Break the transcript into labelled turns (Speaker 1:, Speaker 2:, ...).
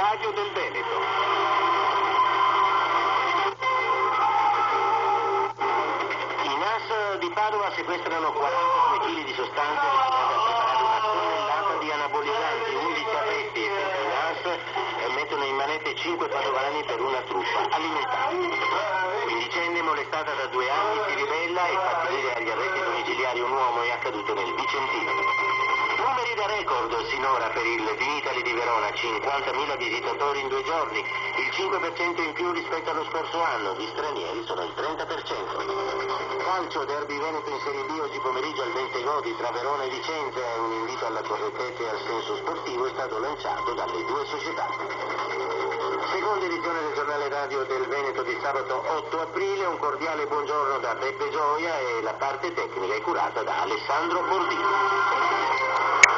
Speaker 1: radio del Veneto. I NAS di Padova sequestrano 49 kg di sostanze destinate a preparare una tonnellata di anabolizzanti, 11 arresti e sempre i NAS mettono in manette 5 padovani per una truffa alimentare. Quindicenne molestata da 2 anni si ribella e fa finire agli arresti domiciliari un uomo, è accaduto nel Vicentino. Numeri da record sinora per il Vinitaly di Verona, 50.000 visitatori in 2 giorni, il 5% in più rispetto allo scorso anno, gli stranieri sono il 30%. Calcio, derby Veneto in Serie B oggi pomeriggio al Bentegodi tra Verona e Vicenza, un invito alla correttezza e al senso sportivo è stato lanciato dalle 2 società. Seconda edizione del giornale radio del Veneto di sabato 8 aprile, un cordiale buongiorno da Beppe Gioia e la parte tecnica è curata da Alessandro Bordino.